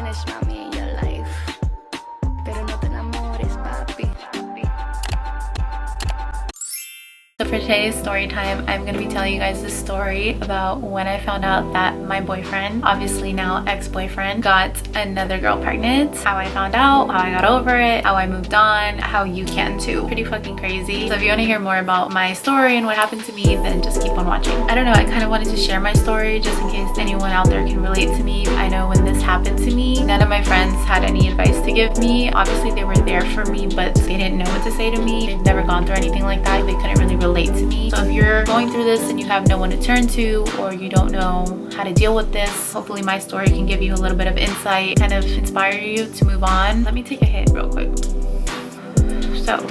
tienes, mami, en your life. Pero no te enamores, papi. So for today's story time, I'm going to be telling you guys the story about when I found out that my boyfriend, obviously now ex-boyfriend, got another girl pregnant. How I found out, how I got over it, how I moved on, how you can too. Pretty fucking crazy. So if you want to hear more about my story and what happened to me, then just keep on watching. I don't know, I kind of wanted to share my story just in case anyone out there can relate to me. I know when this happened to me, none of my friends had any advice to give me. Obviously they were there for me, but they didn't know what to say to me. They've never gone through anything like that. They couldn't really relate to me. So if you're going through this and you have no one to turn to, or you don't know how to deal with this, hopefully my story can give you a little bit of insight, kind of inspire you to move on. Let me take a hit real quick. So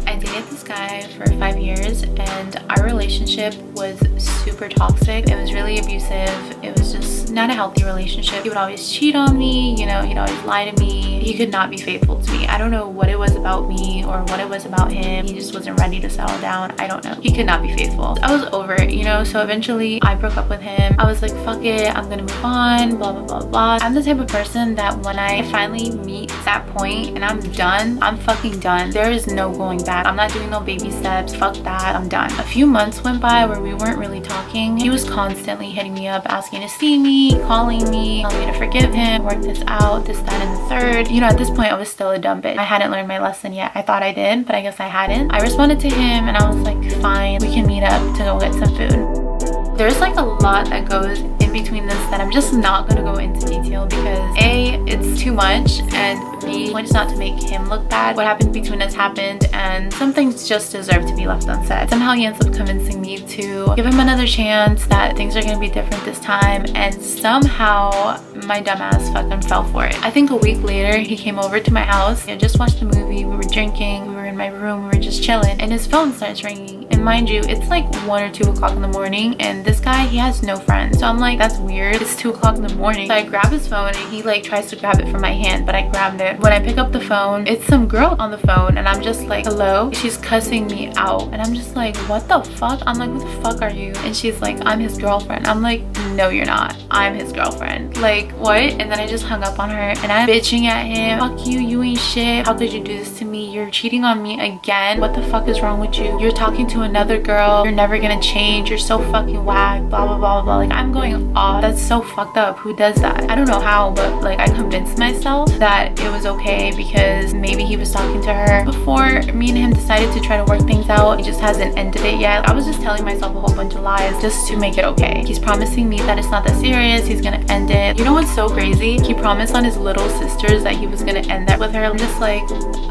I dated this guy for 5 years and our relationship was super toxic. It was really abusive. It was just not a healthy relationship. He would always cheat on me, you know, he'd always lie to me. He could not be faithful to me. I don't know what it was about me or what it was about him. He just wasn't ready to settle down. I don't know. He could not be faithful. I was over it, you know, so eventually I broke up with him. I was like, fuck it, I'm gonna move on, blah, blah, blah, blah. I'm the type of person that when I finally meet that point and I'm done, I'm fucking done. There is no going back. I'm not doing no baby steps. Fuck that, I'm done. A few months went by where we weren't really talking. He was constantly hitting me up, asking to see me, calling me, telling me to forgive him, work this out, this, that, and the third. You know, at this point, I was still a dumb bitch. I hadn't learned my lesson yet. I thought I did, but I guess I hadn't. I responded to him and I was like, fine, we can meet up to go get some food. There's like a lot that goes in between this that I'm just not gonna go into detail because A, it's too much, and B, the point is not to make him look bad. What happened between us happened and some things just deserve to be left unsaid. Somehow he ends up convincing me to give him another chance, that things are gonna be different this time, and somehow my dumbass fucking fell for it. I think a week later he came over to my house. I just watched a movie, we were drinking, we were in my room, we were just chilling, and his phone starts ringing. And mind you, it's like 1 or 2 o'clock in the morning and this guy, he has no friends. So I'm like, that's weird, it's 2 o'clock in the morning. So I grab his phone and he like tries to grab it from my hand, but I grabbed it. When I pick up the phone, it's some girl on the phone and I'm just like, hello? She's cussing me out and I'm just like, what the fuck? I'm like, who the fuck are you? And she's like, I'm his girlfriend. I'm like, no you're not, I'm his girlfriend. Like, what? And then I just hung up on her and I'm bitching at him. Fuck you, you ain't shit. How could you do this to me? You're cheating on me again. What the fuck is wrong with you? You're talking to another girl. You're never gonna change. You're so fucking whack. Blah, blah, blah, blah. Like, I'm going off. That's so fucked up. Who does that? I don't know how, but like, I convinced myself that it was okay because maybe he was talking to her before me and him decided to try to work things out. He just hasn't ended it yet. I was just telling myself a whole bunch of lies just to make it okay. He's promising me that it's not that serious. He's gonna end it. You know what's so crazy? He promised on his little sisters that he was gonna end that with her. I'm just like,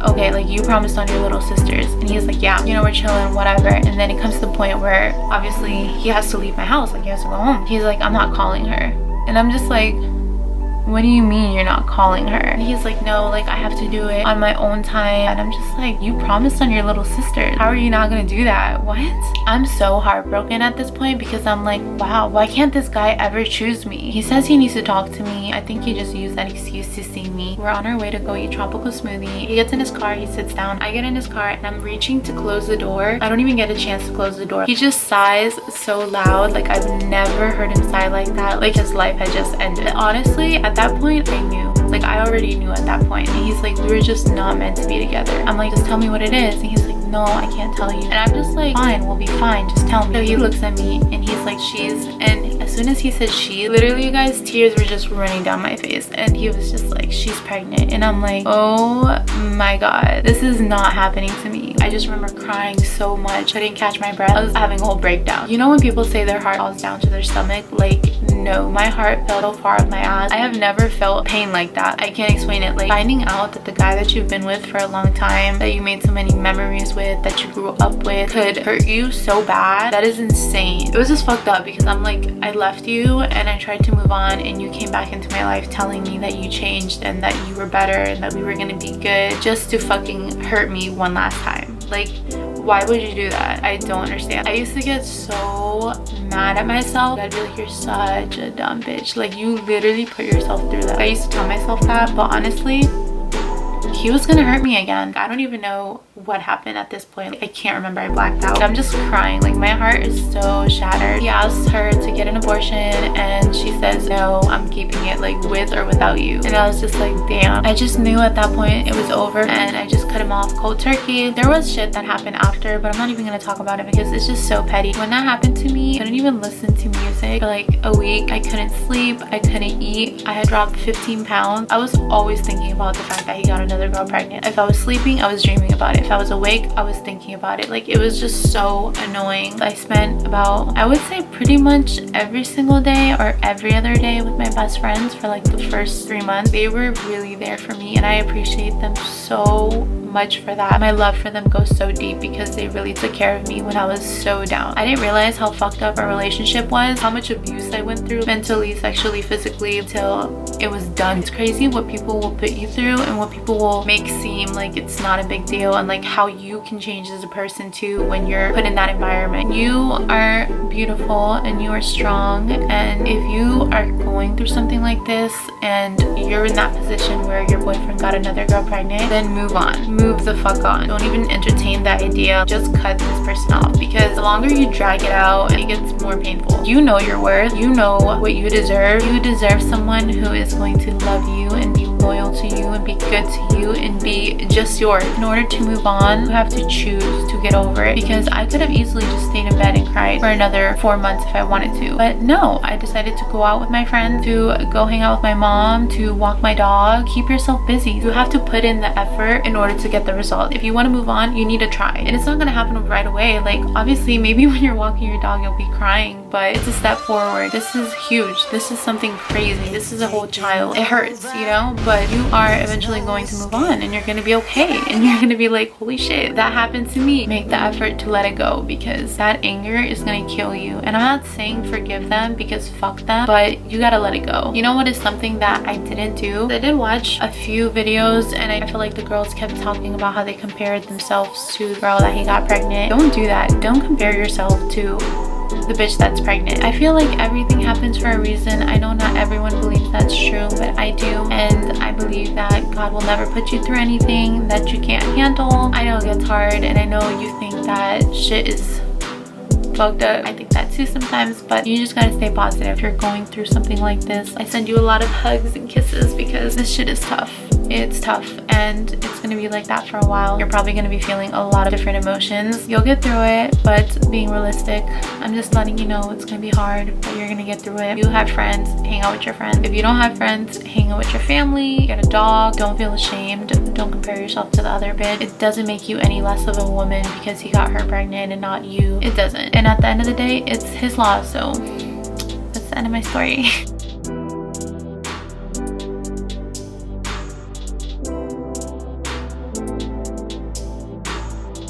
okay, like you promised on your little sisters. And he's like, yeah, you know, we're chilling, whatever. And then it comes to the point where obviously he has to leave my house, like he has to go home. He's like, I'm not calling her. And I'm just like, what do you mean you're not calling her? And he's like, no, like I have to do it on my own time. And I'm just like, you promised on your little sisters. How are you not gonna do that? What? I'm so heartbroken at this point because I'm like, wow, why can't this guy ever choose me? He says he needs to talk to me. I think he just used that excuse to see me. We're on our way to go eat tropical smoothie. He gets in his car, he sits down. I get in his car and I'm reaching to close the door. I don't even get a chance to close the door. He just sighs so loud. Like I've never heard him sigh like that. Like his life had just ended. Honestly, at that point I knew. Like I already knew at that point. And he's like, we were just not meant to be together. I'm like, just tell me what it is. And he's like, no, I can't tell you. And I'm just like, fine, we'll be fine, just tell me. So he looks at me and he's like, she's, and as soon as he said she, literally you guys, tears were just running down my face. And he was just like, she's pregnant. And I'm like, oh my god, this is not happening to me. I just remember crying so much. I didn't catch my breath. I was having a whole breakdown. You know when people say their heart falls down to their stomach? Like, no, my heart fell so far up my ass. I have never felt pain like that. I can't explain it. Like finding out that the guy that you've been with for a long time, that you made so many memories with, that you grew up with, could hurt you so bad. That is insane. It was just fucked up because I'm like, I left you and I tried to move on and you came back into my life telling me that you changed and that you were better and that we were gonna be good just to fucking hurt me one last time. Like, why would you do that? I don't understand. I used to get so mad at myself. I'd be like, you're such a dumb bitch. Like, you literally put yourself through that. I used to tell myself that, but honestly, he was gonna hurt me again. I don't even know what happened at this point. I can't remember. I blacked out. I'm just crying. Like, my heart is so shattered. He asked her to get an abortion and she says, no, I'm keeping it, like, with or without you. And I was just like, damn. I just knew at that point it was over, and I just cut him off cold turkey. There was shit that happened after, but I'm not even gonna talk about it because it's just so petty. When that happened to me, I couldn't even listen to music for like a week. I couldn't sleep. I couldn't eat. I had dropped 15 pounds. I was always thinking about the fact that he got another girl pregnant. If I was sleeping, I was dreaming about it. If I was awake, I was thinking about it. Like, it was just so annoying. I spent about, I would say, pretty much every single day or every other day with my best friends for like the first 3 months. They were really there for me, and I appreciate them so much for that. My love for them goes so deep because they really took care of me when I was so down. I didn't realize how fucked up our relationship was, how much abuse I went through mentally, sexually, physically, until it was done. It's crazy what people will put you through and what people will make seem like it's not a big deal, and like how you can change as a person too when you're put in that environment. You are beautiful and you are strong, and if you are going through something like this and you're in that position where your boyfriend got another girl pregnant, then move on. Move the fuck on. Don't even entertain that idea. Just cut this person off, because the longer you drag it out, it gets more painful. You know your worth. You know what you deserve. You deserve someone who is going to love you and be loyal to you and be good to you and be just yours. In order to move on, you have to choose to get over it, because I could have easily just stayed in bed and cried for another 4 months if I wanted to. But no, I decided to go out with my friends, to go hang out with my mom, to walk my dog. Keep yourself busy. You have to put in the effort in order to get the result. If you want to move on, you need to try. And it's not going to happen right away. Like, obviously, maybe when you're walking your dog, you'll be crying, but it's a step forward. This is huge. This is something crazy. This is a whole child. It hurts, you know, but you are eventually going to move on, and you're going to be okay. And you're going to be like, holy shit, that happened to me. Make the effort to let it go, because that anger is going to kill you. And I'm not saying forgive them, because fuck them, but you got to let it go. You know what is something that I didn't do? I did watch a few videos, and I feel like the girls kept talking about how they compared themselves to the girl that he got pregnant. Don't do that. Don't compare yourself to the bitch that's pregnant. I feel like everything happens for a reason. I know not everyone believes that's true, but I do, and I believe that God will never put you through anything that you can't handle. I know it gets hard, and I know you think that shit is fucked up. I think that too sometimes, but you just gotta stay positive. If you're going through something like this, I send you a lot of hugs and kisses, because this shit is tough. It's tough, and it's gonna be like that for a while. You're probably gonna be feeling a lot of different emotions. You'll get through it, but being realistic, I'm just letting you know it's gonna be hard, but you're gonna get through it. You have friends, hang out with your friends. If you don't have friends, hang out with your family, get a dog. Don't feel ashamed. Don't compare yourself to the other bitch. It doesn't make you any less of a woman because he got her pregnant and not you. It doesn't. And at the end of the day, it's his loss. So that's the end of my story.